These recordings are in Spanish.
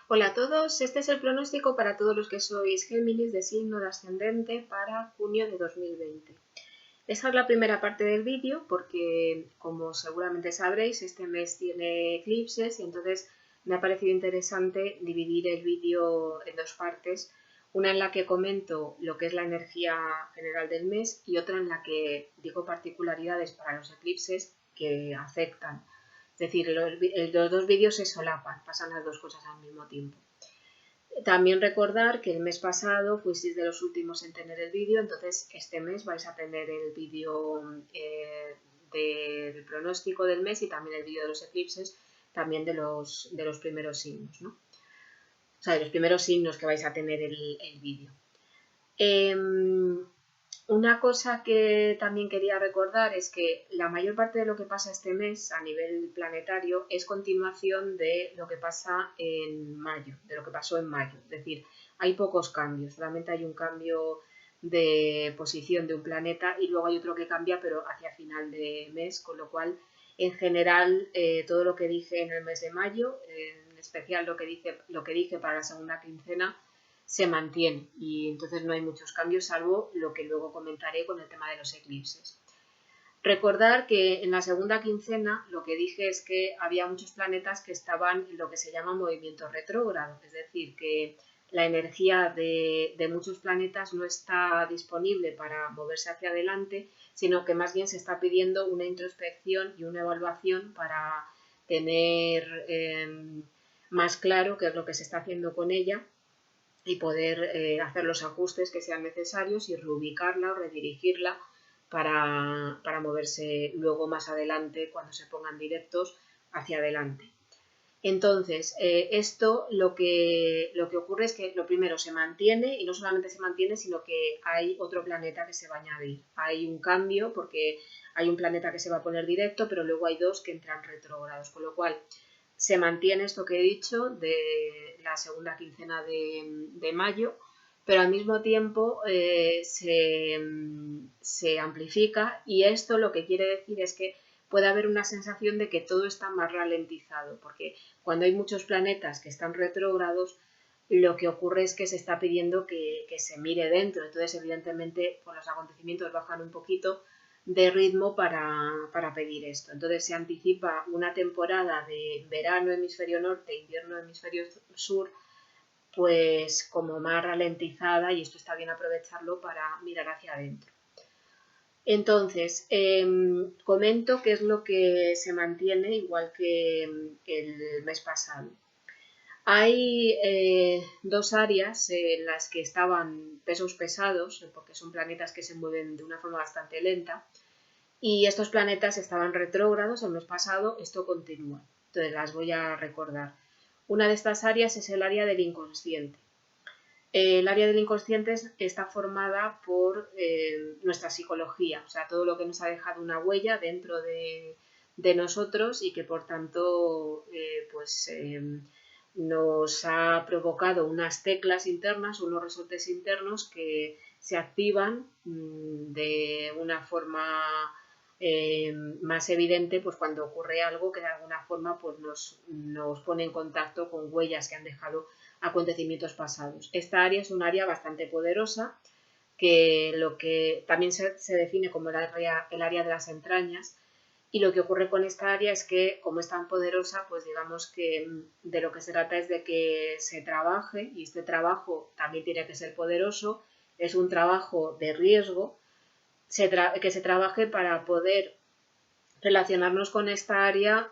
Hola a todos, este es el pronóstico para todos los que sois Géminis de signo de ascendente para junio de 2020. Esta es la primera parte del vídeo porque, como seguramente sabréis, este mes tiene eclipses y entonces me ha parecido interesante dividir el vídeo en dos partes, una en la que comento lo que es la energía general del mes y otra en la que digo particularidades para los eclipses que afectan. Es decir, los dos vídeos se solapan, pasan las dos cosas al mismo tiempo. También recordar que el mes pasado fuisteis de los últimos en tener el vídeo, entonces este mes vais a tener el vídeo del pronóstico del mes y también el vídeo de los eclipses, también de los primeros signos, ¿no? O sea, de los primeros signos que vais a tener el vídeo. Una cosa que también quería recordar es que la mayor parte de lo que pasa este mes a nivel planetario es continuación de lo que pasa en mayo, de lo que pasó en mayo. Es decir, hay pocos cambios, solamente hay un cambio de posición de un planeta y luego hay otro que cambia, pero hacia final de mes, con lo cual, en general, todo lo que dije en el mes de mayo, en especial lo que dije para la segunda quincena, se mantiene y entonces no hay muchos cambios salvo lo que luego comentaré con el tema de los eclipses. Recordar que en la segunda quincena lo que dije es que había muchos planetas que estaban en lo que se llama movimiento retrógrado, es decir, que la energía de muchos planetas no está disponible para moverse hacia adelante, sino que más bien se está pidiendo una introspección y una evaluación para tener más claro qué es lo que se está haciendo con ella y poder hacer los ajustes que sean necesarios y reubicarla o redirigirla para moverse luego más adelante cuando se pongan directos hacia adelante. Entonces, esto lo que ocurre es que lo primero se mantiene y no solamente se mantiene, sino que hay otro planeta que se va a añadir. Hay un cambio porque hay un planeta que se va a poner directo, pero luego hay dos que entran retrógrados, con lo cual se mantiene esto que he dicho de la segunda quincena de mayo, pero al mismo tiempo se amplifica y esto lo que quiere decir es que puede haber una sensación de que todo está más ralentizado, porque cuando hay muchos planetas que están retrógrados, lo que ocurre es que se está pidiendo que se mire dentro, entonces evidentemente pues, los acontecimientos bajan un poquito de ritmo para pedir esto. Entonces se anticipa una temporada de verano hemisferio norte, invierno hemisferio sur, pues como más ralentizada y esto está bien aprovecharlo para mirar hacia adentro. Entonces, comento qué es lo que se mantiene igual que el mes pasado. Hay dos áreas en las que estaban pesos pesados, porque son planetas que se mueven de una forma bastante lenta, y estos planetas estaban retrógrados el mes pasado, esto continúa. Entonces las voy a recordar. Una de estas áreas es el área del inconsciente. El área del inconsciente está formada por nuestra psicología, o sea, todo lo que nos ha dejado una huella dentro de nosotros y que por tanto nos ha provocado unas teclas internas, unos resortes internos que se activan de una forma más evidente pues cuando ocurre algo que de alguna forma pues nos pone en contacto con huellas que han dejado acontecimientos pasados. Esta área es un área bastante poderosa que lo que también se define como el área de las entrañas y lo que ocurre con esta área es que como es tan poderosa pues digamos que de lo que se trata es de que se trabaje y este trabajo también tiene que ser poderoso, es un trabajo de riesgo que se trabaje para poder relacionarnos con esta área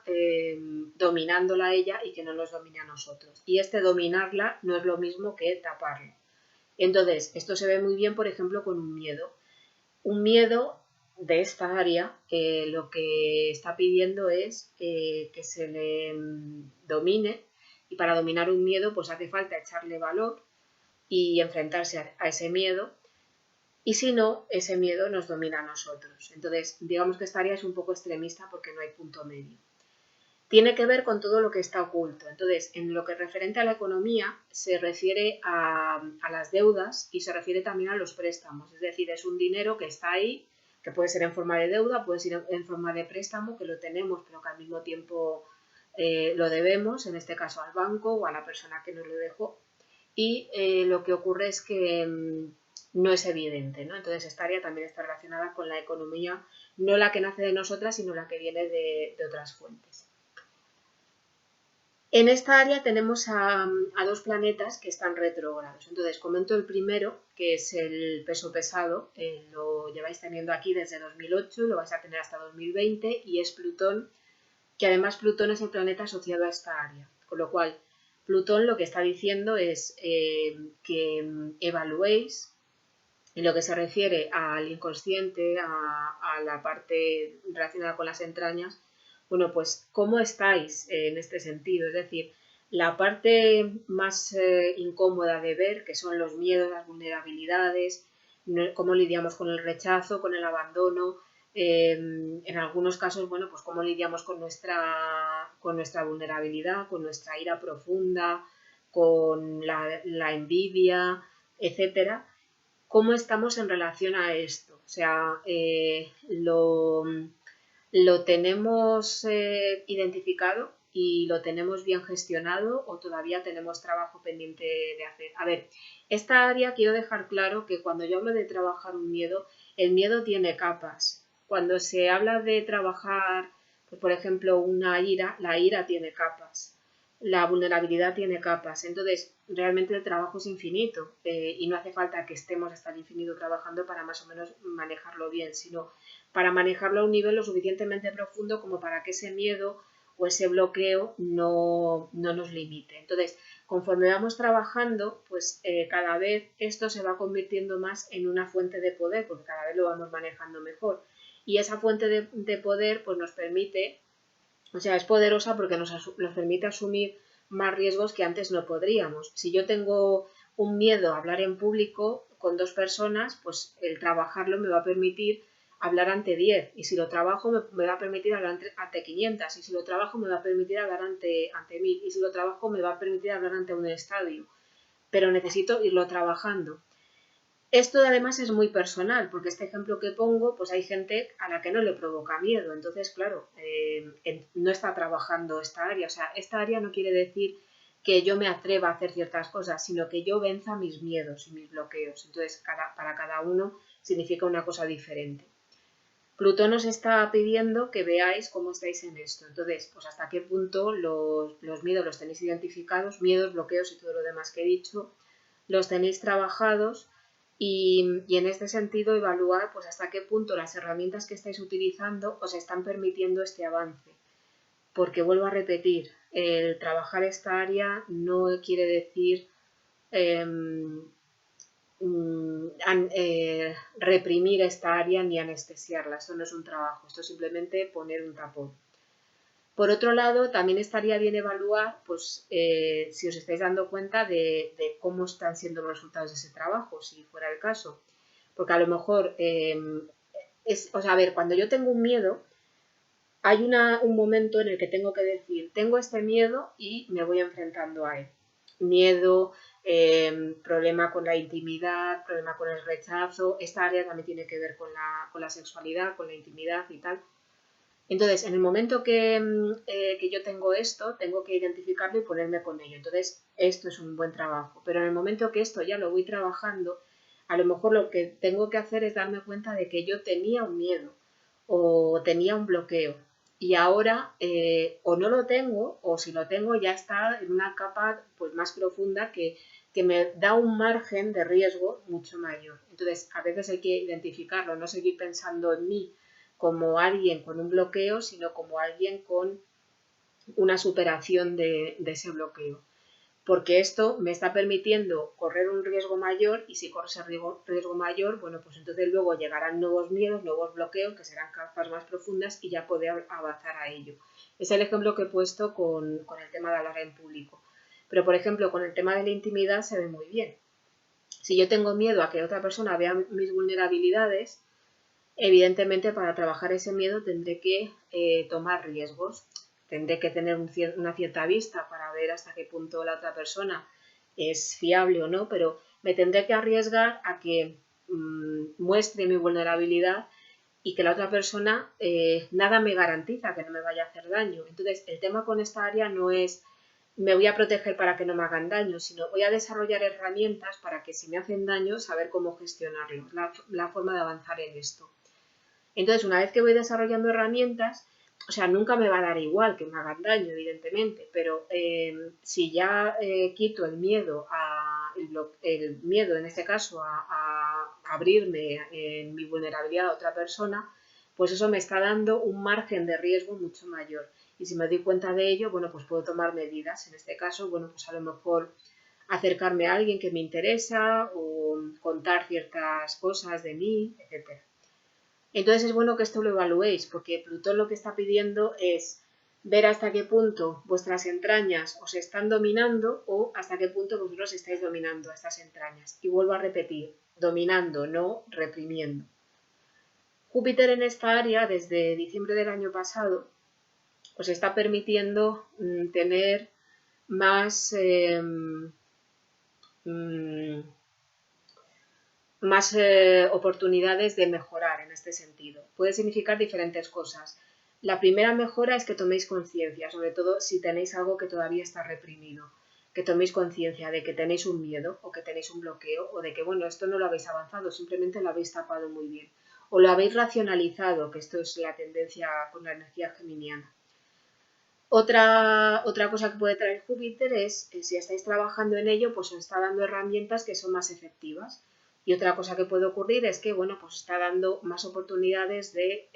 dominándola a ella y que no nos domine a nosotros. Y este dominarla no es lo mismo que taparla. Entonces, esto se ve muy bien, por ejemplo, con un miedo. Un miedo de esta área lo que está pidiendo es que se le domine y para dominar un miedo pues hace falta echarle valor y enfrentarse a ese miedo y si no, ese miedo nos domina a nosotros. Entonces, digamos que esta área es un poco extremista porque no hay punto medio. Tiene que ver con todo lo que está oculto. Entonces, en lo que referente a la economía, se refiere a las deudas y se refiere también a los préstamos. Es decir, es un dinero que está ahí, que puede ser en forma de deuda, puede ser en forma de préstamo, que lo tenemos, pero que al mismo tiempo lo debemos, en este caso al banco o a la persona que nos lo dejó, y lo que ocurre es que no es evidente, ¿no? Entonces esta área también está relacionada con la economía, no la que nace de nosotras, sino la que viene de otras fuentes. En esta área tenemos a dos planetas que están retrógrados. Entonces comento el primero, que es el peso pesado, lo lleváis teniendo aquí desde 2008, lo vais a tener hasta 2020, y es Plutón, que además Plutón es el planeta asociado a esta área, con lo cual Plutón lo que está diciendo es que evaluéis en lo que se refiere al inconsciente, a la parte relacionada con las entrañas, bueno, pues cómo estáis en este sentido, es decir, la parte más incómoda de ver, que son los miedos, las vulnerabilidades, cómo lidiamos con el rechazo, con el abandono, en algunos casos, bueno, pues cómo lidiamos con nuestra vulnerabilidad, con nuestra ira profunda, con la envidia, etcétera. ¿Cómo estamos en relación a esto? O sea, lo tenemos identificado y lo tenemos bien gestionado, o todavía tenemos trabajo pendiente de hacer. A ver, esta área quiero dejar claro que cuando yo hablo de trabajar un miedo, el miedo tiene capas. Cuando se habla de trabajar, pues, por ejemplo, una ira, la ira tiene capas. La vulnerabilidad tiene capas. Entonces, realmente el trabajo es infinito y no hace falta que estemos hasta el infinito trabajando para más o menos manejarlo bien, sino para manejarlo a un nivel lo suficientemente profundo como para que ese miedo o ese bloqueo no nos limite. Entonces, conforme vamos trabajando, pues cada vez esto se va convirtiendo más en una fuente de poder, porque cada vez lo vamos manejando mejor. Y esa fuente de poder pues nos permite, o sea, es poderosa porque nos permite asumir más riesgos que antes no podríamos. Si yo tengo un miedo a hablar en público con 2 personas, pues el trabajarlo me va a permitir hablar ante 10, y si lo trabajo me va a permitir hablar ante 500, y si lo trabajo me va a permitir hablar ante 1000, y si lo trabajo me va a permitir hablar ante un estadio, pero necesito irlo trabajando. Esto además es muy personal, porque este ejemplo que pongo, pues hay gente a la que no le provoca miedo, entonces claro, no está trabajando esta área, o sea, esta área no quiere decir que yo me atreva a hacer ciertas cosas, sino que yo venza mis miedos y mis bloqueos, entonces para cada uno significa una cosa diferente. Plutón os está pidiendo que veáis cómo estáis en esto, entonces, pues hasta qué punto los miedos los tenéis identificados, miedos, bloqueos y todo lo demás que he dicho, los tenéis trabajados. Y en este sentido evaluar pues hasta qué punto las herramientas que estáis utilizando os están permitiendo este avance. Porque vuelvo a repetir, el trabajar esta área no quiere decir reprimir esta área ni anestesiarla. Esto no es un trabajo, esto es simplemente poner un tapón. Por otro lado, también estaría bien evaluar, pues, si os estáis dando cuenta de cómo están siendo los resultados de ese trabajo, si fuera el caso. Porque a lo mejor, o sea, a ver, cuando yo tengo un miedo, hay un momento en el que tengo que decir, tengo este miedo y me voy enfrentando a él. Miedo, problema con la intimidad, problema con el rechazo. Esta área también tiene que ver con la sexualidad, con la intimidad y tal. Entonces, en el momento que yo tengo esto, tengo que identificarlo y ponerme con ello. Entonces, esto es un buen trabajo. Pero en el momento que esto ya lo voy trabajando, a lo mejor lo que tengo que hacer es darme cuenta de que yo tenía un miedo o tenía un bloqueo. Y ahora o no lo tengo, o si lo tengo ya está en una capa pues, más profunda que me da un margen de riesgo mucho mayor. Entonces, a veces hay que identificarlo, no seguir pensando en mí como alguien con un bloqueo, sino como alguien con una superación de ese bloqueo. Porque esto me está permitiendo correr un riesgo mayor, y si corro ese riesgo mayor, bueno, pues entonces luego llegarán nuevos miedos, nuevos bloqueos, que serán capas más profundas y ya poder avanzar a ello. Es el ejemplo que he puesto con el tema de hablar en público. Pero, por ejemplo, con el tema de la intimidad se ve muy bien. Si yo tengo miedo a que otra persona vea mis vulnerabilidades, evidentemente para trabajar ese miedo tendré que tomar riesgos, tendré que tener una cierta vista para ver hasta qué punto la otra persona es fiable o no, pero me tendré que arriesgar a que muestre mi vulnerabilidad y que la otra persona nada me garantiza que no me vaya a hacer daño. Entonces, el tema con esta área no es me voy a proteger para que no me hagan daño, sino voy a desarrollar herramientas para que si me hacen daño, saber cómo gestionarlo, la forma de avanzar en esto. Entonces, una vez que voy desarrollando herramientas, o sea, nunca me va a dar igual que me hagan daño, evidentemente, pero si ya quito el miedo, el miedo en este caso a abrirme en mi vulnerabilidad a otra persona, pues eso me está dando un margen de riesgo mucho mayor. Y si me doy cuenta de ello, bueno, pues puedo tomar medidas. En este caso, bueno, pues a lo mejor acercarme a alguien que me interesa o contar ciertas cosas de mí, etc. Entonces es bueno que esto lo evaluéis, porque Plutón lo que está pidiendo es ver hasta qué punto vuestras entrañas os están dominando o hasta qué punto vosotros estáis dominando a estas entrañas. Y vuelvo a repetir, dominando, no reprimiendo. Júpiter en esta área, desde diciembre del año pasado, os está permitiendo tener más oportunidades de mejorar en este sentido. Puede significar diferentes cosas. La primera mejora es que toméis conciencia, sobre todo si tenéis algo que todavía está reprimido, que toméis conciencia de que tenéis un miedo o que tenéis un bloqueo o de que, bueno, esto no lo habéis avanzado, simplemente lo habéis tapado muy bien. O lo habéis racionalizado, que esto es la tendencia con la energía geminiana. Otra cosa que puede traer Júpiter es, si estáis trabajando en ello, pues os está dando herramientas que son más efectivas. Y otra cosa que puede ocurrir es que, bueno, pues está dando más oportunidades de,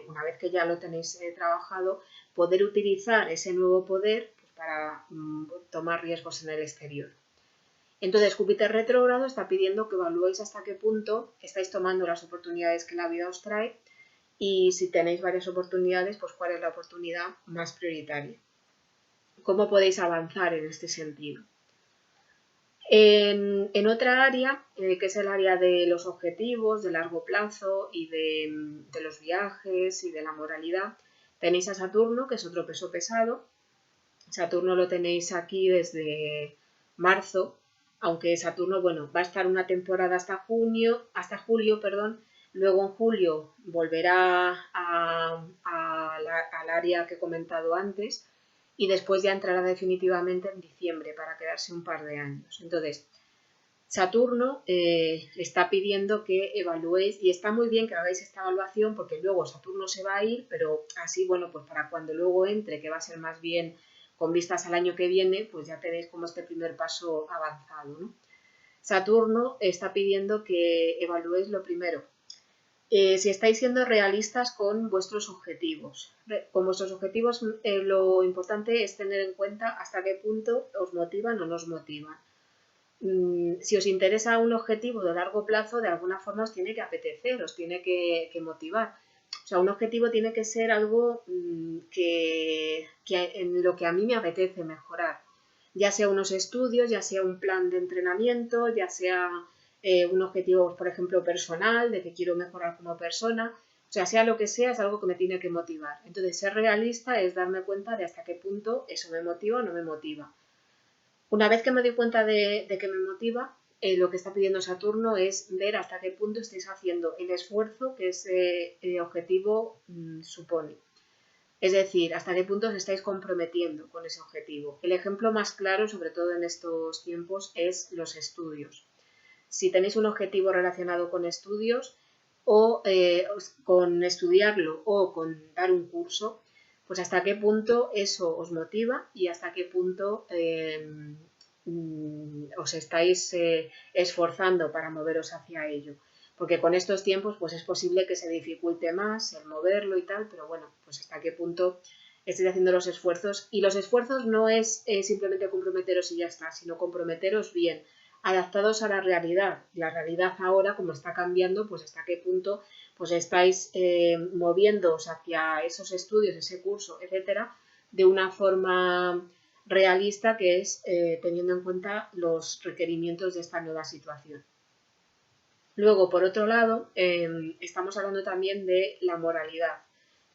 una vez que ya lo tenéis trabajado, poder utilizar ese nuevo poder pues, para tomar riesgos en el exterior. Entonces, Júpiter retrógrado está pidiendo que evaluéis hasta qué punto estáis tomando las oportunidades que la vida os trae y si tenéis varias oportunidades, pues cuál es la oportunidad más prioritaria. ¿Cómo podéis avanzar en este sentido? En otra área, que es el área de los objetivos de largo plazo y de los viajes y de la moralidad, tenéis a Saturno, que es otro peso pesado. Saturno lo tenéis aquí desde marzo, aunque Saturno, bueno, va a estar una temporada hasta julio, perdón. Luego en julio volverá al área que he comentado antes y después ya entrará definitivamente en diciembre para quedarse un par de años. Entonces, Saturno está pidiendo que evaluéis y está muy bien que hagáis esta evaluación porque luego Saturno se va a ir, pero así, bueno, pues para cuando luego entre, que va a ser más bien con vistas al año que viene, pues ya tenéis como este primer paso avanzado, ¿no? Saturno está pidiendo que evaluéis lo primero, si estáis siendo realistas con vuestros objetivos. Con vuestros objetivos lo importante es tener en cuenta hasta qué punto os motivan o no os motivan. Si os interesa un objetivo de largo plazo, de alguna forma os tiene que apetecer, os tiene que motivar. O sea, un objetivo tiene que ser algo que en lo que a mí me apetece mejorar. Ya sea unos estudios, ya sea un plan de entrenamiento, ya sea un objetivo, por ejemplo, personal, de que quiero mejorar como persona. O sea lo que sea, es algo que me tiene que motivar. Entonces, ser realista es darme cuenta de hasta qué punto eso me motiva o no me motiva. Una vez que me doy cuenta de que me motiva, lo que está pidiendo Saturno es ver hasta qué punto estáis haciendo el esfuerzo que ese objetivo supone. Es decir, hasta qué punto os estáis comprometiendo con ese objetivo. El ejemplo más claro, sobre todo en estos tiempos, es los estudios. Si tenéis un objetivo relacionado con estudios o con estudiarlo o con dar un curso, pues hasta qué punto eso os motiva y hasta qué punto os estáis esforzando para moveros hacia ello. Porque con estos tiempos pues es posible que se dificulte más el moverlo y tal, pero bueno, pues hasta qué punto estáis haciendo los esfuerzos. Y los esfuerzos no es simplemente comprometeros y ya está, sino comprometeros bien, adaptados a la realidad. La realidad ahora, como está cambiando, pues hasta qué punto pues estáis moviéndoos hacia esos estudios, ese curso, etcétera, de una forma realista que es teniendo en cuenta los requerimientos de esta nueva situación. Luego, por otro lado, estamos hablando también de la moralidad.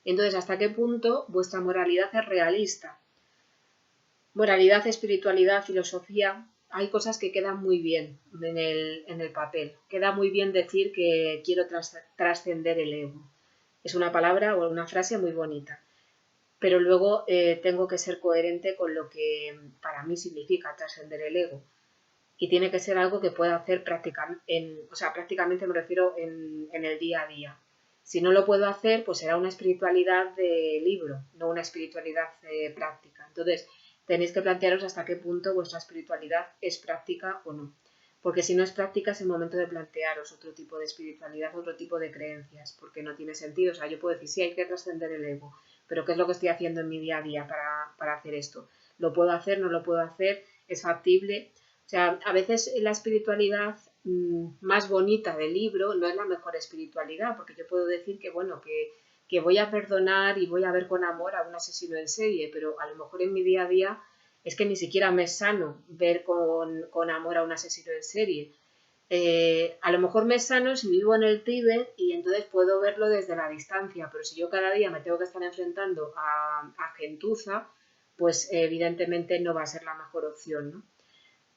Entonces, ¿hasta qué punto vuestra moralidad es realista? Moralidad, espiritualidad, filosofía, hay cosas que quedan muy bien en el papel. Queda muy bien decir que quiero trascender el ego. Es una palabra o una frase muy bonita, pero luego tengo que ser coherente con lo que para mí significa trascender el ego. Y tiene que ser algo que pueda hacer o sea, prácticamente me refiero en el día a día. Si no lo puedo hacer, pues será una espiritualidad de libro, no una espiritualidad práctica. Entonces, tenéis que plantearos hasta qué punto vuestra espiritualidad es práctica o no. Porque si no es práctica es el momento de plantearos otro tipo de espiritualidad, otro tipo de creencias, porque no tiene sentido. O sea, yo puedo decir, sí, hay que trascender el ego, pero ¿qué es lo que estoy haciendo en mi día a día para hacer esto? ¿Lo puedo hacer? ¿No lo puedo hacer? ¿Es factible? O sea, a veces la espiritualidad más bonita del libro no es la mejor espiritualidad, porque yo puedo decir que, bueno, que voy a perdonar y voy a ver con amor a un asesino en serie, pero a lo mejor en mi día a día es que ni siquiera me es sano ver con amor a un asesino en serie. A lo mejor me es sano si vivo en el Tíbet y entonces puedo verlo desde la distancia, pero si yo cada día me tengo que estar enfrentando a gentuza, pues evidentemente no va a ser la mejor opción, ¿no?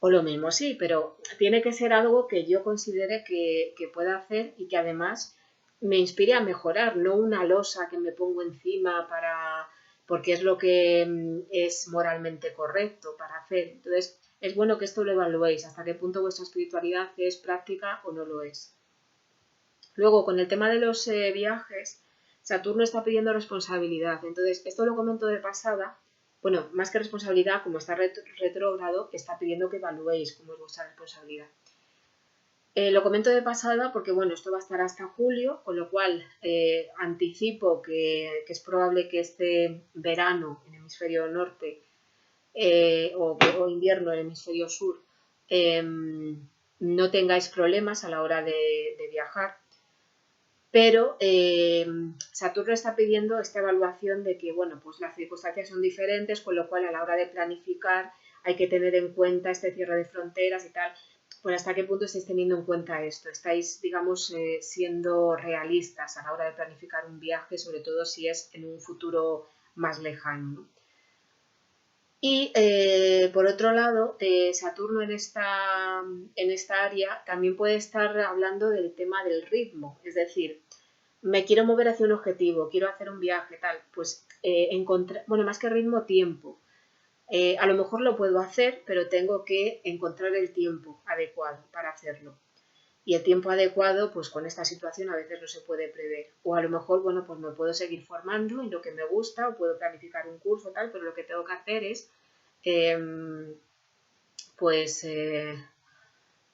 O lo mismo, sí, pero tiene que ser algo que yo considere que pueda hacer y que además me inspire a mejorar, no una losa que me pongo encima porque es lo que es moralmente correcto para hacer. Entonces, es bueno que esto lo evaluéis, hasta qué punto vuestra espiritualidad es práctica o no lo es. Luego, con el tema de los viajes, Saturno está pidiendo responsabilidad. Entonces, esto lo comento de pasada. Bueno, más que responsabilidad, como está retrógrado, está pidiendo que evaluéis cómo es vuestra responsabilidad. Lo comento de pasada porque, bueno, esto va a estar hasta julio, con lo cual anticipo que es probable que este verano en el hemisferio norte o invierno en el hemisferio sur no tengáis problemas a la hora de viajar. Pero Saturno está pidiendo esta evaluación de que, bueno, pues las circunstancias son diferentes, con lo cual a la hora de planificar hay que tener en cuenta este cierre de fronteras y tal. Pues hasta qué punto estáis teniendo en cuenta esto. Estáis, digamos, siendo realistas a la hora de planificar un viaje, sobre todo si es en un futuro más lejano, ¿no? Y por otro lado, Saturno en esta área también puede estar hablando del tema del ritmo, es decir, me quiero mover hacia un objetivo, quiero hacer un viaje, tal, pues encontrar, bueno, más que ritmo, tiempo. A lo mejor lo puedo hacer, pero tengo que encontrar el tiempo adecuado para hacerlo. Y el tiempo adecuado, pues con esta situación a veces no se puede prever. O a lo mejor, bueno, pues me puedo seguir formando en lo que me gusta, o puedo planificar un curso, tal, pero lo que tengo que hacer es, eh, pues,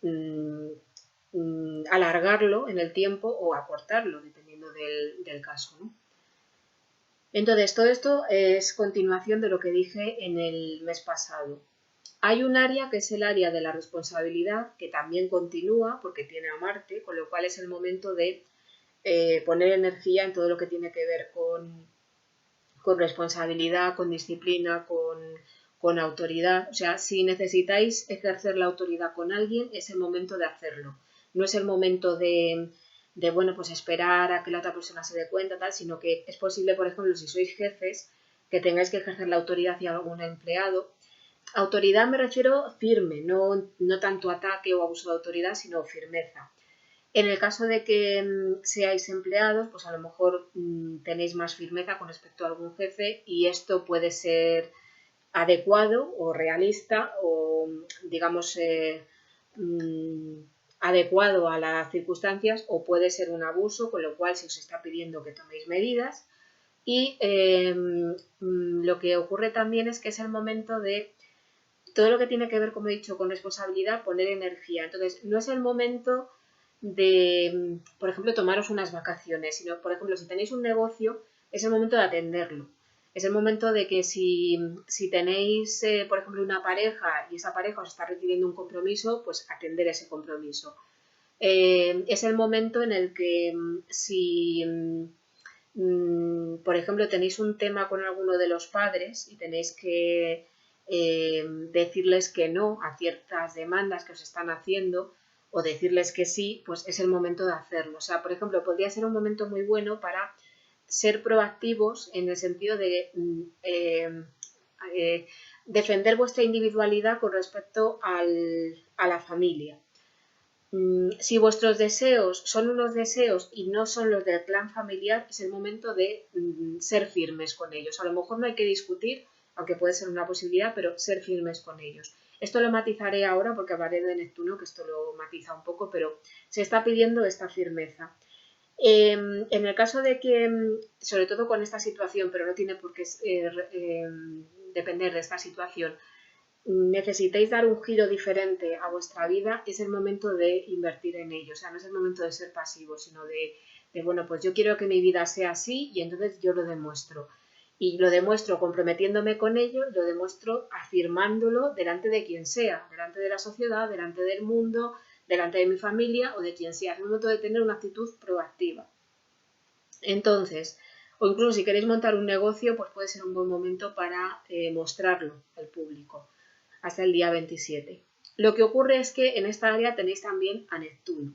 mm, alargarlo en el tiempo o acortarlo, dependiendo del caso, ¿no? Entonces, todo esto es continuación de lo que dije en el mes pasado. Hay un área que es el área de la responsabilidad, que también continúa porque tiene a Marte, con lo cual es el momento de poner energía en todo lo que tiene que ver con responsabilidad, con disciplina, con autoridad. O sea, si necesitáis ejercer la autoridad con alguien, es el momento de hacerlo. No es el momento de bueno, pues esperar a que la otra persona se dé cuenta, tal, sino que es posible, por ejemplo, si sois jefes, que tengáis que ejercer la autoridad hacia algún empleado. Autoridad me refiero firme, no tanto ataque o abuso de autoridad, sino firmeza. En el caso de que seáis empleados, pues a lo mejor tenéis más firmeza con respecto a algún jefe y esto puede ser adecuado o realista o, digamos, adecuado a las circunstancias o puede ser un abuso, con lo cual se os está pidiendo que toméis medidas. Y lo que ocurre también es que es el momento de todo lo que tiene que ver, como he dicho, con responsabilidad, poner energía. Entonces, no es el momento de, por ejemplo, tomaros unas vacaciones, sino, por ejemplo, si tenéis un negocio, es el momento de atenderlo. Es el momento de que si tenéis, por ejemplo, una pareja y esa pareja os está requiriendo un compromiso, pues atender ese compromiso. Es el momento en el que si, por ejemplo, tenéis un tema con alguno de los padres y tenéis que decirles que no a ciertas demandas que os están haciendo o decirles que sí, pues es el momento de hacerlo. O sea, por ejemplo, podría ser un momento muy bueno para ser proactivos en el sentido de defender vuestra individualidad con respecto a la familia. Si vuestros deseos son unos deseos y no son los del clan familiar, es el momento de ser firmes con ellos. A lo mejor no hay que discutir, aunque puede ser una posibilidad, pero ser firmes con ellos. Esto lo matizaré ahora porque hablaré de Neptuno, que esto lo matiza un poco, pero se está pidiendo esta firmeza. En el caso de que, sobre todo con esta situación, pero no tiene por qué depender de esta situación, necesitáis dar un giro diferente a vuestra vida, es el momento de invertir en ello. O sea, no es el momento de ser pasivo, sino bueno, pues yo quiero que mi vida sea así y entonces yo lo demuestro. Y lo demuestro comprometiéndome con ello, lo demuestro afirmándolo delante de quien sea, delante de la sociedad, delante del mundo, delante de mi familia o de quien sea. Es el momento de tener una actitud proactiva. Entonces, o incluso si queréis montar un negocio, pues puede ser un buen momento para mostrarlo al público hasta el día 27. Lo que ocurre es que en esta área tenéis también a Neptuno.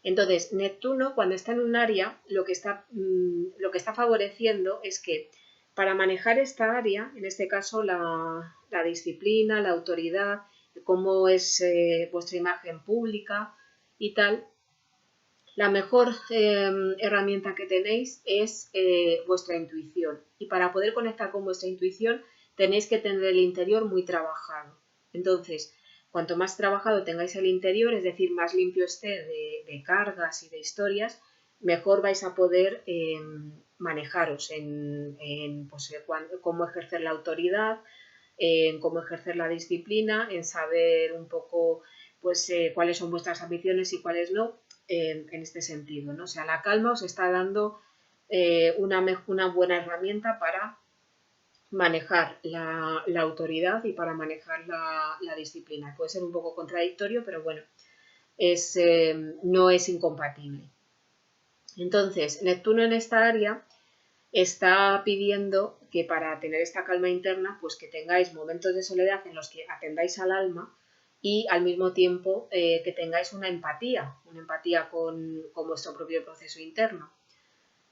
Entonces, Neptuno, cuando está en un área, lo que está favoreciendo es que para manejar esta área, en este caso la disciplina, la autoridad, cómo es vuestra imagen pública y tal, la mejor herramienta que tenéis es vuestra intuición. Y para poder conectar con vuestra intuición tenéis que tener el interior muy trabajado. Entonces, cuanto más trabajado tengáis el interior, es decir, más limpio esté de cargas y de historias, mejor vais a poder manejaros en pues, cómo ejercer la autoridad, en cómo ejercer la disciplina, en saber un poco pues, cuáles son vuestras ambiciones y cuáles no, en este sentido, ¿no? O sea, la calma os está dando una buena herramienta para manejar la autoridad y para manejar la disciplina. Puede ser un poco contradictorio, pero bueno, no es incompatible. Entonces, Neptuno en esta área está pidiendo que para tener esta calma interna, pues que tengáis momentos de soledad en los que atendáis al alma y al mismo tiempo que tengáis una empatía con vuestro propio proceso interno.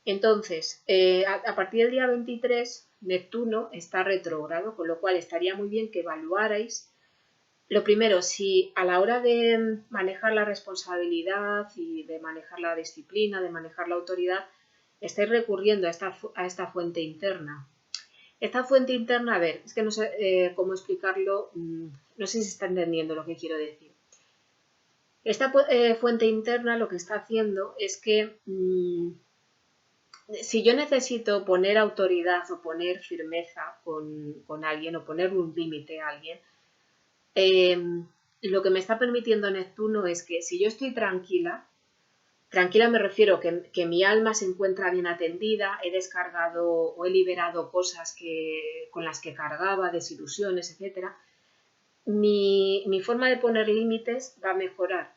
Entonces, a partir del día 23, Neptuno está retrógrado, con lo cual estaría muy bien que evaluarais, lo primero, si a la hora de manejar la responsabilidad y de manejar la disciplina, de manejar la autoridad, estáis recurriendo a esta fuente interna. Esta fuente interna, a ver, es que no sé cómo explicarlo, no sé si se está entendiendo lo que quiero decir. Esta fuente interna lo que está haciendo es que si yo necesito poner autoridad o poner firmeza con alguien o ponerle un límite a alguien, lo que me está permitiendo Neptuno es que si yo estoy tranquila me refiero que mi alma se encuentra bien atendida, he descargado o he liberado cosas con las que cargaba, desilusiones, etc. Mi forma de poner límites va a mejorar.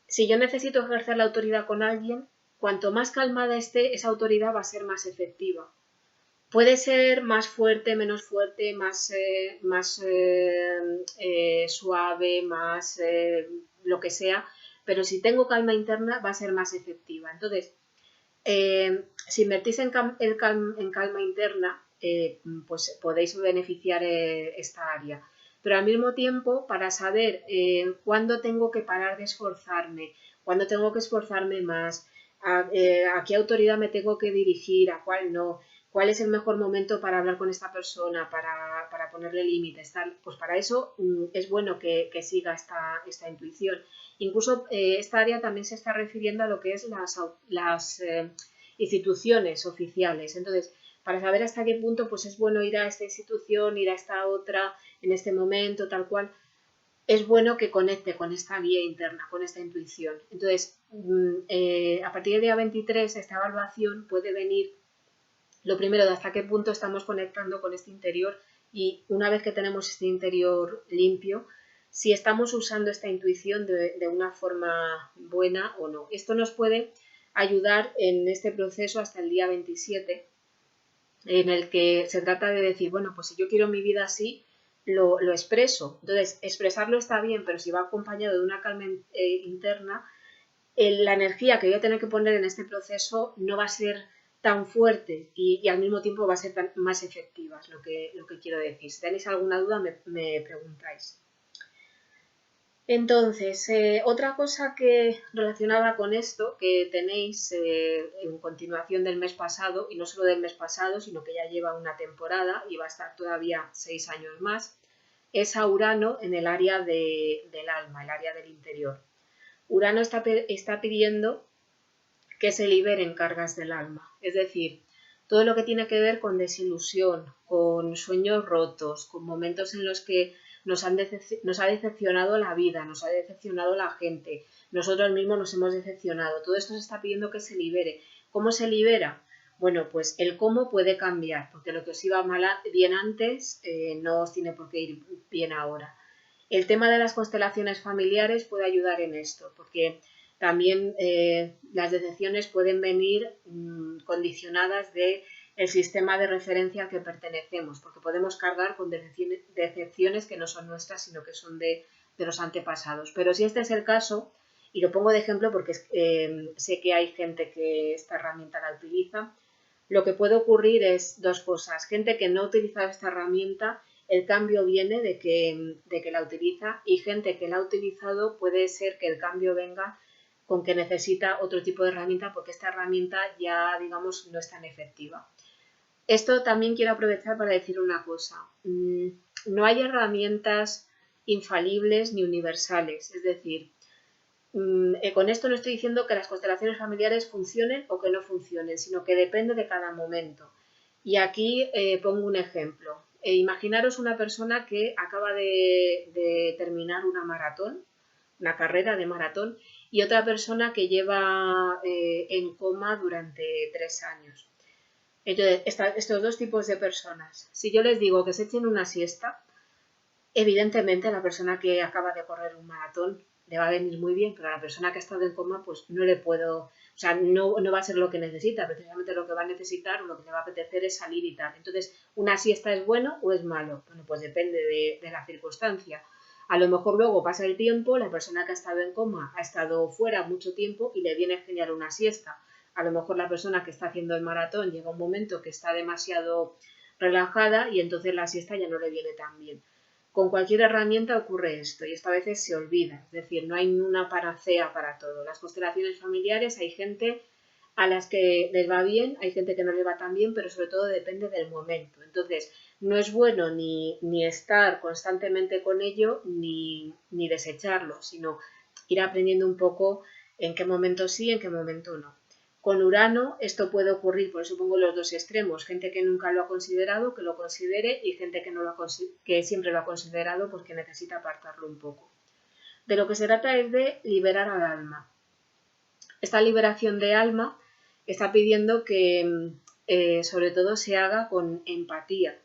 Si yo necesito ejercer la autoridad con alguien, cuanto más calmada esté, esa autoridad va a ser más efectiva. Puede ser más fuerte, menos fuerte, más suave, más lo que sea, pero si tengo calma interna va a ser más efectiva. Entonces, si invertís en calma interna, pues podéis beneficiar esta área. Pero al mismo tiempo, para saber cuándo tengo que parar de esforzarme, cuándo tengo que esforzarme más, a qué autoridad me tengo que dirigir, a cuál no, cuál es el mejor momento para hablar con esta persona, para ponerle límites, tal, pues para eso es bueno que siga esta intuición. Incluso esta área también se está refiriendo a lo que es las instituciones oficiales. Entonces, para saber hasta qué punto pues es bueno ir a esta institución, ir a esta otra, en este momento, tal cual, es bueno que conecte con esta guía interna, con esta intuición. Entonces, a partir del día 23, esta evaluación puede venir, lo primero, de hasta qué punto estamos conectando con este interior y una vez que tenemos este interior limpio, si estamos usando esta intuición de una forma buena o no. Esto nos puede ayudar en este proceso hasta el día 27, en el que se trata de decir, bueno, pues si yo quiero mi vida así, lo expreso. Entonces, expresarlo está bien, pero si va acompañado de una calma interna, la energía que voy a tener que poner en este proceso no va a ser tan fuerte y al mismo tiempo va a ser más efectiva, es lo que quiero decir. Si tenéis alguna duda, me preguntáis. Entonces, otra cosa que relacionada con esto que tenéis en continuación del mes pasado, y no solo del mes pasado, sino que ya lleva una temporada y va a estar todavía 6 años más, es a Urano en el área del alma, el área del interior. Urano está pidiendo que se liberen cargas del alma, es decir, todo lo que tiene que ver con desilusión, con sueños rotos, con momentos en los que nos ha decepcionado la vida, nos ha decepcionado la gente, nosotros mismos nos hemos decepcionado. Todo esto se está pidiendo que se libere. ¿Cómo se libera? Bueno, pues el cómo puede cambiar, porque lo que os iba bien antes no os tiene por qué ir bien ahora. El tema de las constelaciones familiares puede ayudar en esto, porque también las decepciones pueden venir condicionadas de el sistema de referencia al que pertenecemos, porque podemos cargar con decepciones que no son nuestras, sino que son de los antepasados. Pero si este es el caso, y lo pongo de ejemplo porque sé que hay gente que esta herramienta la utiliza, lo que puede ocurrir es dos cosas. Gente que no utiliza esta herramienta, el cambio viene de que la utiliza, y gente que la ha utilizado puede ser que el cambio venga con que necesita otro tipo de herramienta porque esta herramienta ya, digamos, no es tan efectiva. Esto también quiero aprovechar para decir una cosa. No hay herramientas infalibles ni universales, es decir, con esto no estoy diciendo que las constelaciones familiares funcionen o que no funcionen, sino que depende de cada momento. Y aquí pongo un ejemplo. Imaginaros una persona que acaba de terminar una maratón, una carrera de maratón, y otra persona que lleva en coma durante 3 años. Entonces, estos dos tipos de personas, si yo les digo que se echen una siesta, evidentemente la persona que acaba de correr un maratón le va a venir muy bien, pero a la persona que ha estado en coma, pues no le puedo, o sea, no va a ser lo que necesita, precisamente lo que va a necesitar o lo que le va a apetecer es salir y tal. Entonces, ¿una siesta es bueno o es malo? Bueno, pues depende de la circunstancia. A lo mejor luego pasa el tiempo, la persona que ha estado en coma ha estado fuera mucho tiempo y le viene genial una siesta. A lo mejor la persona que está haciendo el maratón llega un momento que está demasiado relajada y entonces la siesta ya no le viene tan bien. Con cualquier herramienta ocurre esto y esto a veces se olvida, es decir, no hay una panacea para todo. Las constelaciones familiares hay gente a las que les va bien, hay gente que no les va tan bien, pero sobre todo depende del momento. Entonces, no es bueno ni estar constantemente con ello ni desecharlo, sino ir aprendiendo un poco en qué momento sí, en qué momento no. Con Urano esto puede ocurrir, por eso pongo los dos extremos, gente que nunca lo ha considerado, que lo considere, y gente que, que siempre lo ha considerado porque necesita apartarlo un poco. De lo que se trata es de liberar al alma. Esta liberación de alma está pidiendo que sobre todo se haga con empatía.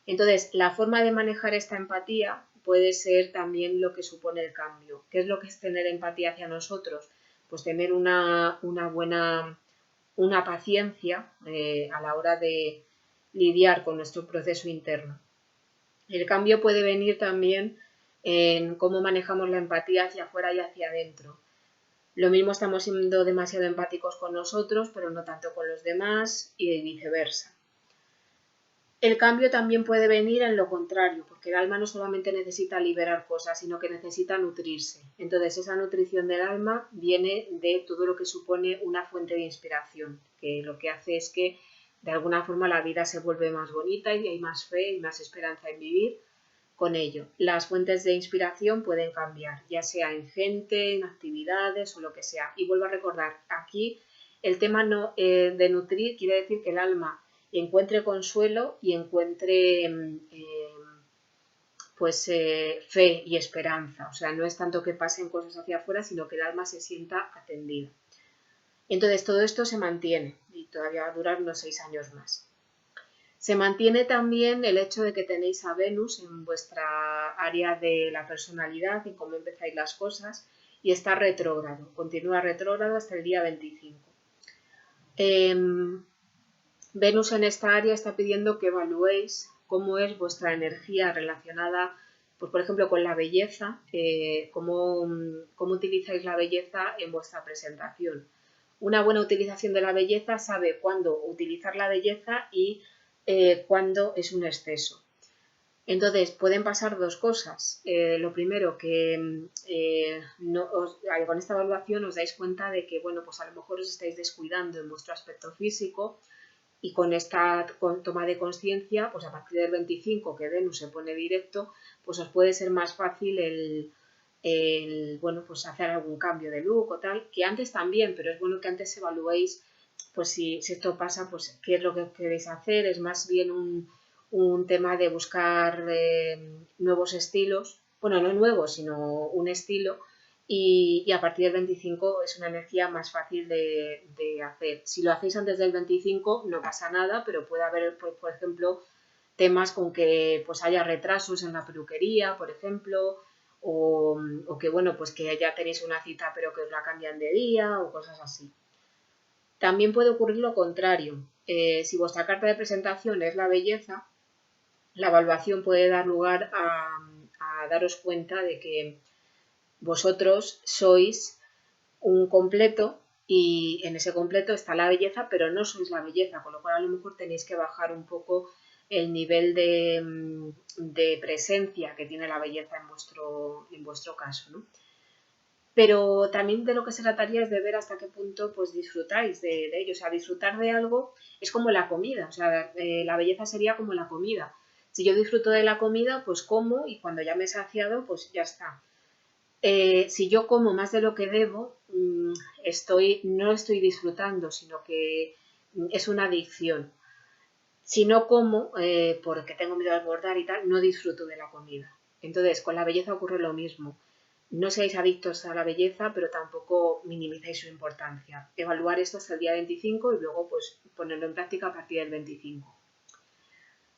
Entonces, la forma de manejar esta empatía puede ser también lo que supone el cambio. ¿Qué es lo que es tener empatía hacia nosotros? Pues tener una paciencia a la hora de lidiar con nuestro proceso interno. El cambio puede venir también en cómo manejamos la empatía hacia afuera y hacia adentro. Lo mismo estamos siendo demasiado empáticos con nosotros, pero no tanto con los demás y viceversa. El cambio también puede venir en lo contrario, porque el alma no solamente necesita liberar cosas, sino que necesita nutrirse. Entonces, esa nutrición del alma viene de todo lo que supone una fuente de inspiración, que lo que hace es que de alguna forma la vida se vuelve más bonita y hay más fe y más esperanza en vivir con ello. Las fuentes de inspiración pueden cambiar, ya sea en gente, en actividades o lo que sea. Y vuelvo a recordar, aquí el tema de nutrir quiere decir que el alma encuentre consuelo y encuentre fe y esperanza. O sea, no es tanto que pasen cosas hacia afuera, sino que el alma se sienta atendida. Entonces todo esto se mantiene y todavía va a durar unos 6 años más. Se mantiene también el hecho de que tenéis a Venus en vuestra área de la personalidad y cómo empezáis las cosas, y está retrógrado, continúa retrógrado hasta el día 25. Venus en esta área está pidiendo que evaluéis cómo es vuestra energía relacionada, pues por ejemplo, con la belleza, cómo utilizáis la belleza en vuestra presentación. Una buena utilización de la belleza sabe cuándo utilizar la belleza y cuándo es un exceso. Entonces, pueden pasar dos cosas. Lo primero, que con esta evaluación os dais cuenta de que, bueno, pues a lo mejor os estáis descuidando en vuestro aspecto físico y con esta toma de conciencia, pues a partir del 25 que Venus se pone directo, pues os puede ser más fácil bueno, pues hacer algún cambio de look o tal, que antes también, pero es bueno que antes evaluéis, pues si esto pasa, pues qué es lo que queréis hacer. Es más bien un tema de buscar nuevos estilos, bueno, no nuevos, sino un estilo, y a partir del 25 es una energía más fácil de hacer. Si lo hacéis antes del 25 no pasa nada, pero puede haber, por ejemplo, temas con que pues haya retrasos en la peluquería, por ejemplo, o que, bueno, pues que ya tenéis una cita pero que os la cambian de día o cosas así. También puede ocurrir lo contrario. Si vuestra carta de presentación es la belleza, la evaluación puede dar lugar a daros cuenta de que vosotros sois un completo y en ese completo está la belleza, pero no sois la belleza, con lo cual a lo mejor tenéis que bajar un poco el nivel de presencia que tiene la belleza en vuestro caso, ¿no? Pero también de lo que se trataría es de ver hasta qué punto pues disfrutáis de ello. O sea, disfrutar de algo es como la comida, o sea, la belleza sería como la comida. Si yo disfruto de la comida, pues como y cuando ya me he saciado, pues ya está. Si yo como más de lo que debo, no estoy disfrutando, sino que es una adicción. Si no como, porque tengo miedo a engordar y tal, no disfruto de la comida. Entonces, con la belleza ocurre lo mismo. No seáis adictos a la belleza, pero tampoco minimicéis su importancia. Evaluar esto hasta el día 25 y luego pues ponerlo en práctica a partir del 25.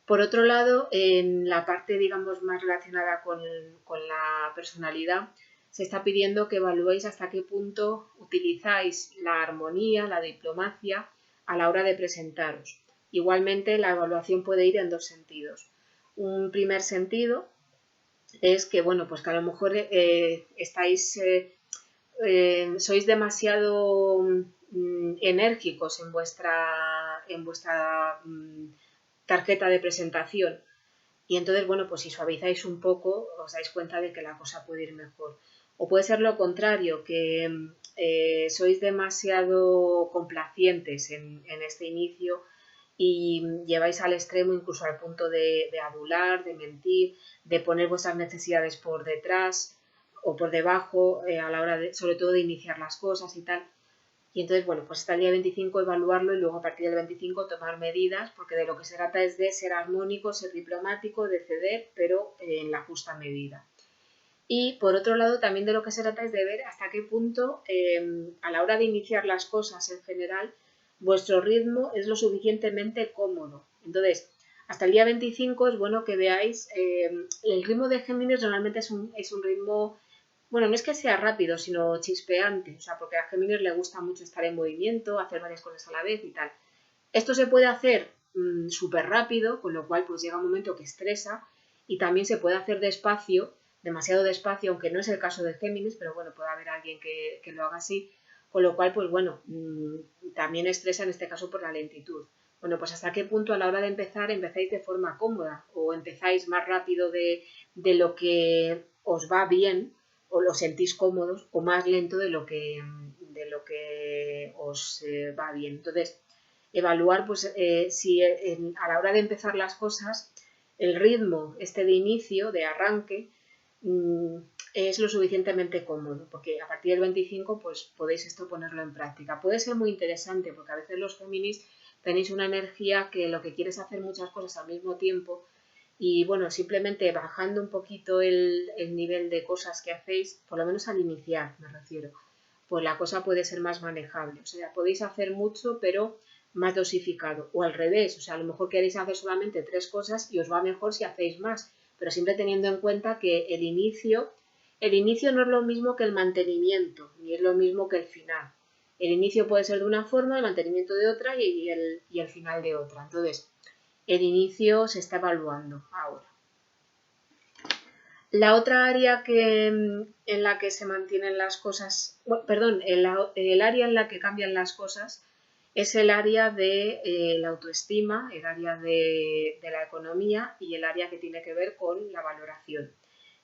Por otro lado, en la parte, digamos, más relacionada con la personalidad, se está pidiendo que evaluéis hasta qué punto utilizáis la armonía, la diplomacia a la hora de presentaros. Igualmente, la evaluación puede ir en dos sentidos. Un primer sentido es que, bueno, pues que a lo mejor sois demasiado enérgicos en vuestra tarjeta de presentación. Y entonces, bueno, pues si suavizáis un poco, os dais cuenta de que la cosa puede ir mejor. O puede ser lo contrario, que sois demasiado complacientes en este inicio y lleváis al extremo, incluso al punto de adular, de mentir, de poner vuestras necesidades por detrás o por debajo a la hora, sobre todo, de iniciar las cosas y tal. Y entonces, bueno, pues hasta el día 25 evaluarlo y luego a partir del 25 tomar medidas, porque de lo que se trata es de ser armónico, ser diplomático, de ceder, pero en la justa medida. Y por otro lado, también de lo que se trata es de ver hasta qué punto, a la hora de iniciar las cosas en general, vuestro ritmo es lo suficientemente cómodo. Entonces, hasta el día 25 es bueno que veáis, el ritmo de Géminis normalmente es un ritmo, bueno, no es que sea rápido, sino chispeante, o sea, porque a Géminis le gusta mucho estar en movimiento, hacer varias cosas a la vez y tal. Esto se puede hacer súper rápido, con lo cual pues llega un momento que estresa, y también se puede hacer despacio, demasiado despacio, aunque no es el caso de Géminis, pero bueno, puede haber alguien que lo haga así, con lo cual pues bueno, también estresa en este caso por la lentitud. Bueno, pues hasta qué punto a la hora de empezar empezáis de forma cómoda o empezáis más rápido de lo que os va bien o lo sentís cómodos, o más lento de lo que os va bien. Entonces, evaluar pues si a la hora de empezar las cosas el ritmo de inicio, de arranque, es lo suficientemente cómodo, porque a partir del 25 pues podéis esto ponerlo en práctica. Puede ser muy interesante porque a veces los Géminis tenéis una energía que lo que quiere es hacer muchas cosas al mismo tiempo y bueno, simplemente bajando un poquito el nivel de cosas que hacéis, por lo menos al iniciar me refiero, pues la cosa puede ser más manejable. O sea, podéis hacer mucho pero más dosificado, o al revés, o sea, a lo mejor queréis hacer solamente 3 cosas y os va mejor si hacéis más, pero siempre teniendo en cuenta que el inicio no es lo mismo que el mantenimiento, ni es lo mismo que el final. El inicio puede ser de una forma, el mantenimiento de otra y el final de otra. Entonces, el inicio se está evaluando ahora. La otra área en la que se mantienen las cosas, bueno, perdón, el área en la que cambian las cosas es el área de la autoestima, el área de la economía y el área que tiene que ver con la valoración.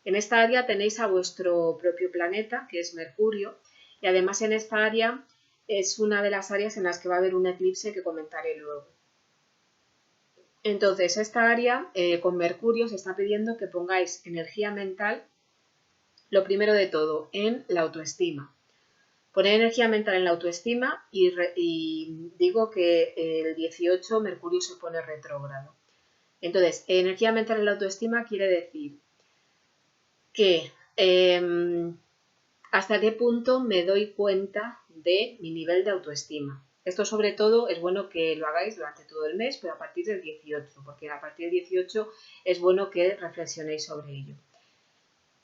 En esta área tenéis a vuestro propio planeta, que es Mercurio, y además en esta área es una de las áreas en las que va a haber un eclipse que comentaré luego. Entonces, esta área con Mercurio se está pidiendo que pongáis energía mental, lo primero de todo, en la autoestima. Poner energía mental en la autoestima y digo que el 18 Mercurio se pone retrógrado. Entonces, energía mental en la autoestima quiere decir que hasta qué punto me doy cuenta de mi nivel de autoestima. Esto sobre todo es bueno que lo hagáis durante todo el mes, pero a partir del 18, porque a partir del 18 es bueno que reflexionéis sobre ello.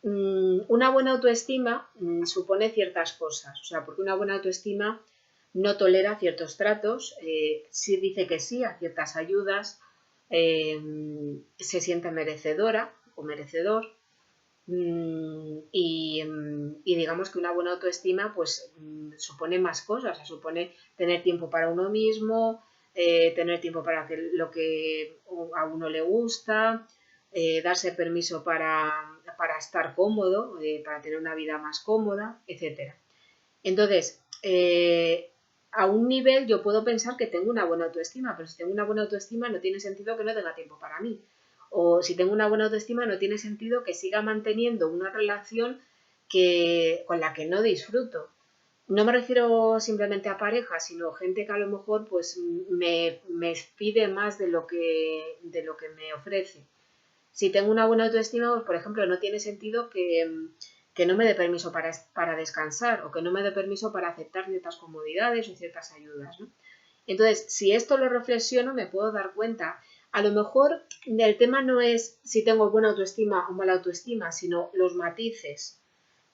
Una buena autoestima supone ciertas cosas, o sea, porque una buena autoestima no tolera ciertos tratos, sí dice que sí a ciertas ayudas, se siente merecedora o merecedor, y digamos que una buena autoestima pues supone más cosas, o sea, supone tener tiempo para uno mismo, tener tiempo para lo que a uno le gusta, darse permiso para estar cómodo, para tener una vida más cómoda, etc. Entonces, a un nivel yo puedo pensar que tengo una buena autoestima, pero si tengo una buena autoestima no tiene sentido que no tenga tiempo para mí. O si tengo una buena autoestima no tiene sentido que siga manteniendo una relación con la que no disfruto. No me refiero simplemente a parejas, sino gente que a lo mejor pues me pide más de lo que me ofrece. Si tengo una buena autoestima, pues por ejemplo, no tiene sentido que no me dé permiso para descansar o que no me dé permiso para aceptar ciertas comodidades o ciertas ayudas, ¿no? Entonces, si esto lo reflexiono, me puedo dar cuenta. A lo mejor el tema no es si tengo buena autoestima o mala autoestima, sino los matices,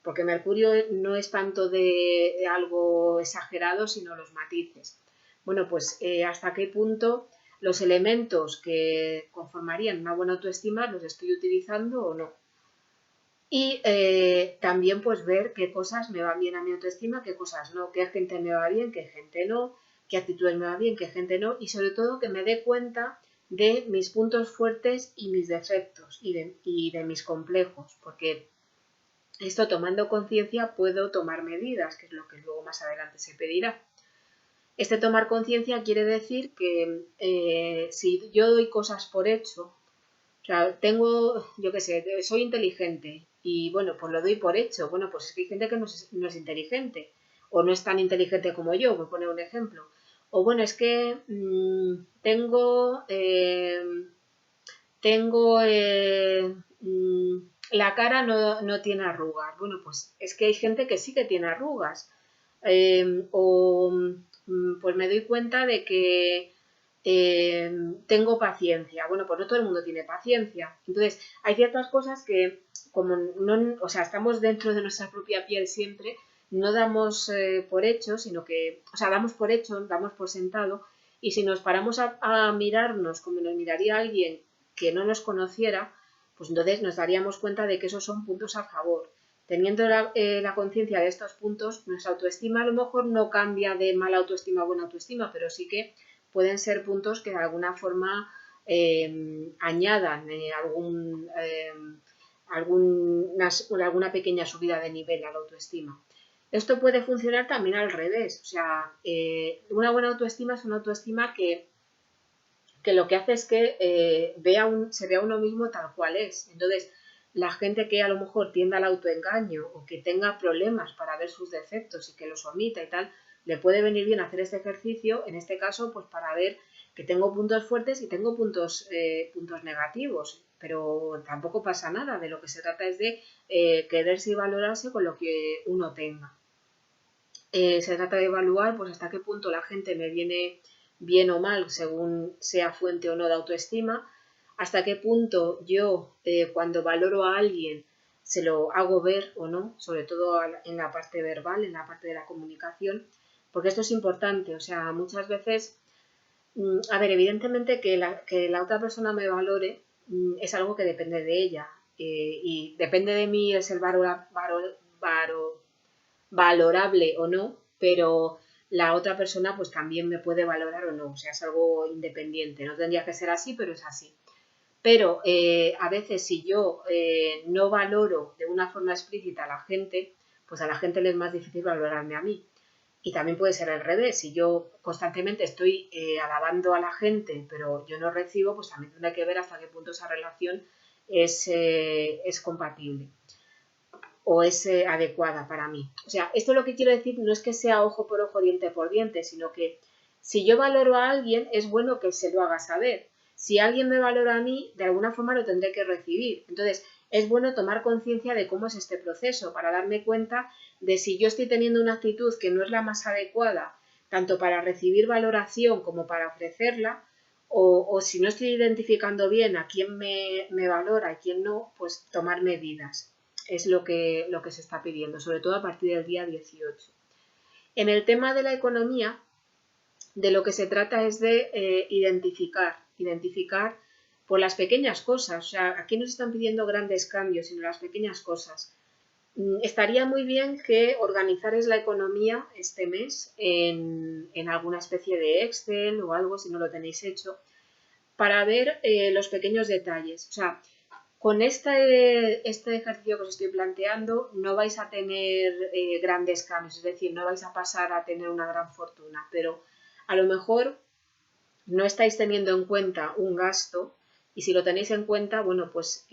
porque Mercurio no es tanto de algo exagerado, sino los matices. Bueno, pues hasta qué punto los elementos que conformarían una buena autoestima los estoy utilizando o no. Y también pues ver qué cosas me van bien a mi autoestima, qué cosas no, qué gente me va bien, qué gente no, qué actitudes me va bien, qué gente no, y sobre todo que me dé cuenta de mis puntos fuertes y mis defectos y de mis complejos, porque esto tomando conciencia puedo tomar medidas, que es lo que luego más adelante se pedirá. Este tomar conciencia quiere decir que si yo doy cosas por hecho, o sea, tengo, yo qué sé, soy inteligente y bueno, pues lo doy por hecho. Bueno, pues es que hay gente que no es inteligente o no es tan inteligente como yo, por poner un ejemplo. O bueno, es que tengo la cara no tiene arrugas. Bueno, pues es que hay gente que sí que tiene arrugas. Pues me doy cuenta de que tengo paciencia. Bueno, pues no todo el mundo tiene paciencia. Entonces, hay ciertas cosas que, como no, o sea, estamos dentro de nuestra propia piel siempre, no damos por hecho, sino que, o sea, damos por hecho, damos por sentado, y si nos paramos a mirarnos como nos miraría alguien que no nos conociera, pues entonces nos daríamos cuenta de que esos son puntos a favor. Teniendo la conciencia de estos puntos, nuestra autoestima a lo mejor no cambia de mala autoestima a buena autoestima, pero sí que pueden ser puntos que de alguna forma añadan alguna pequeña subida de nivel a la autoestima. Esto puede funcionar también al revés, o sea, una buena autoestima es una autoestima que lo que hace es que se vea uno mismo tal cual es. Entonces, la gente que a lo mejor tienda al autoengaño o que tenga problemas para ver sus defectos y que los omita y tal, le puede venir bien hacer este ejercicio, en este caso, pues para ver que tengo puntos fuertes y tengo puntos negativos, pero tampoco pasa nada. De lo que se trata es de quererse y valorarse con lo que uno tenga. Se trata de evaluar pues hasta qué punto la gente me viene bien o mal según sea fuente o no de autoestima, hasta qué punto yo cuando valoro a alguien se lo hago ver o no, sobre todo en la parte verbal, en la parte de la comunicación, porque esto es importante, o sea, muchas veces, a ver, evidentemente que la otra persona me valore es algo que depende de ella y depende de mí el ser valorable o no, pero la otra persona pues también me puede valorar o no, o sea, es algo independiente, no tendría que ser así, pero es así. Pero a veces si yo no valoro de una forma explícita a la gente, pues a la gente le es más difícil valorarme a mí. Y también puede ser al revés, si yo constantemente estoy alabando a la gente, pero yo no recibo, pues también tendré que ver hasta qué punto esa relación es compatible o es adecuada para mí. O sea, esto lo que quiero decir no es que sea ojo por ojo, diente por diente, sino que si yo valoro a alguien, es bueno que se lo haga saber. Si alguien me valora a mí, de alguna forma lo tendré que recibir. Entonces, es bueno tomar conciencia de cómo es este proceso para darme cuenta de si yo estoy teniendo una actitud que no es la más adecuada, tanto para recibir valoración como para ofrecerla, o si no estoy identificando bien a quién me valora y quién no, pues tomar medidas. Es lo que se está pidiendo, sobre todo a partir del día 18. En el tema de la economía, de lo que se trata es de identificar por las pequeñas cosas. O sea, aquí no se están pidiendo grandes cambios, sino las pequeñas cosas. Estaría muy bien que organizares la economía este mes en alguna especie de Excel o algo, si no lo tenéis hecho, para ver los pequeños detalles. O sea, con este ejercicio que os estoy planteando no vais a tener grandes cambios, es decir, no vais a pasar a tener una gran fortuna, pero a lo mejor no estáis teniendo en cuenta un gasto y si lo tenéis en cuenta, bueno, pues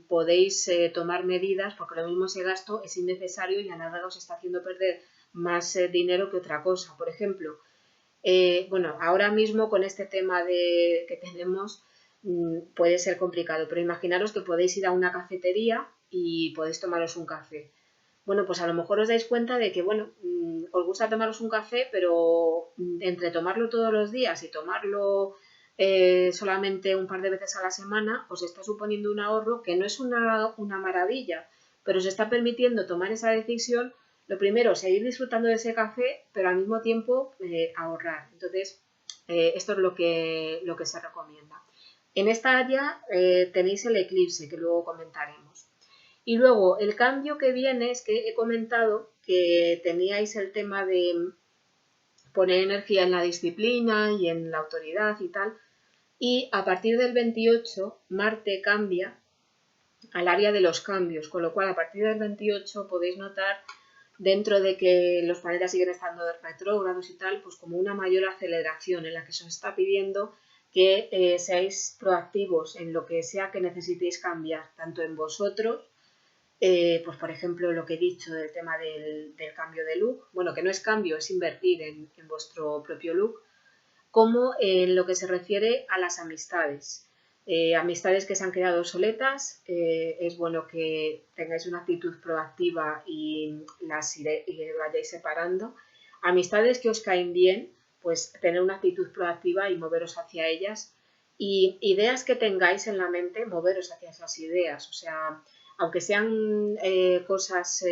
podéis tomar medidas porque lo mismo ese gasto es innecesario y a la larga os está haciendo perder más dinero que otra cosa. Por ejemplo, bueno, ahora mismo con este tema que tenemos puede ser complicado, pero imaginaros que podéis ir a una cafetería y podéis tomaros un café. Bueno, pues a lo mejor os dais cuenta de que, bueno, os gusta tomaros un café, pero entre tomarlo todos los días y tomarlo solamente un par de veces a la semana, os está suponiendo un ahorro que no es una maravilla, pero os está permitiendo tomar esa decisión. Lo primero, seguir disfrutando de ese café, pero al mismo tiempo ahorrar. Entonces, esto es lo que se recomienda. En esta área tenéis el eclipse, que luego comentaremos. Y luego, el cambio que viene es que he comentado que teníais el tema de poner energía en la disciplina y en la autoridad y tal. Y a partir del 28, Marte cambia al área de los cambios, con lo cual a partir del 28 podéis notar, dentro de que los planetas siguen estando retrógrados y tal, pues como una mayor aceleración en la que se os está pidiendo que seáis proactivos en lo que sea que necesitéis cambiar, tanto en vosotros, pues por ejemplo lo que he dicho del tema del cambio de look, bueno, que no es cambio, es invertir en vuestro propio look, como en lo que se refiere a las amistades. Amistades que se han quedado obsoletas, es bueno que tengáis una actitud proactiva y las vayáis separando. Amistades que os caen bien, pues tener una actitud proactiva y moveros hacia ellas. Y ideas que tengáis en la mente, moveros hacia esas ideas. O sea, aunque sean cosas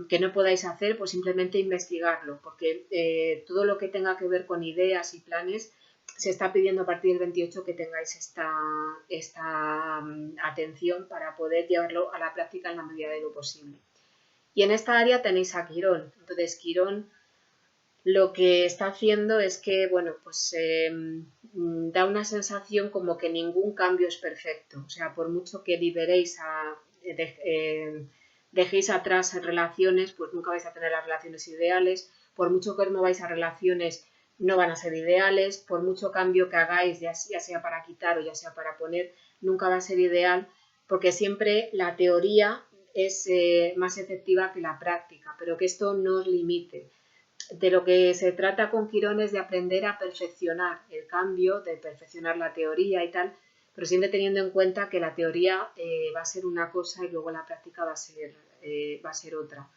que no podáis hacer, pues simplemente investigarlo, porque todo lo que tenga que ver con ideas y planes se está pidiendo a partir del 28 que tengáis esta atención para poder llevarlo a la práctica en la medida de lo posible. Y en esta área tenéis a Quirón. Entonces, Quirón lo que está haciendo es que, bueno, pues da una sensación como que ningún cambio es perfecto. O sea, por mucho que liberéis dejéis atrás relaciones, pues nunca vais a tener las relaciones ideales. Por mucho que os mováis a relaciones, no van a ser ideales. Por mucho cambio que hagáis, ya sea para quitar o ya sea para poner, nunca va a ser ideal, porque siempre la teoría es más efectiva que la práctica, pero que esto no os limite. De lo que se trata con Quirón es de aprender a perfeccionar el cambio, de perfeccionar la teoría y tal, pero siempre teniendo en cuenta que la teoría va a ser una cosa y luego la práctica va a ser otra.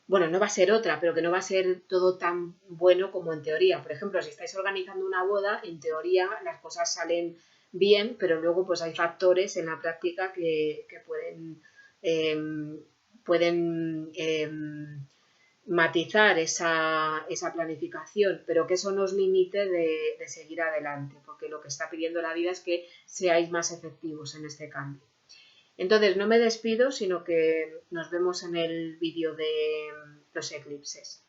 Bueno, no va a ser otra, pero que no va a ser todo tan bueno como en teoría. Por ejemplo, si estáis organizando una boda, en teoría las cosas salen bien, pero luego pues hay factores en la práctica que pueden matizar esa planificación, pero que eso no os limite de seguir adelante, porque lo que está pidiendo la vida es que seáis más efectivos en este cambio. Entonces no me despido, sino que nos vemos en el vídeo de los eclipses.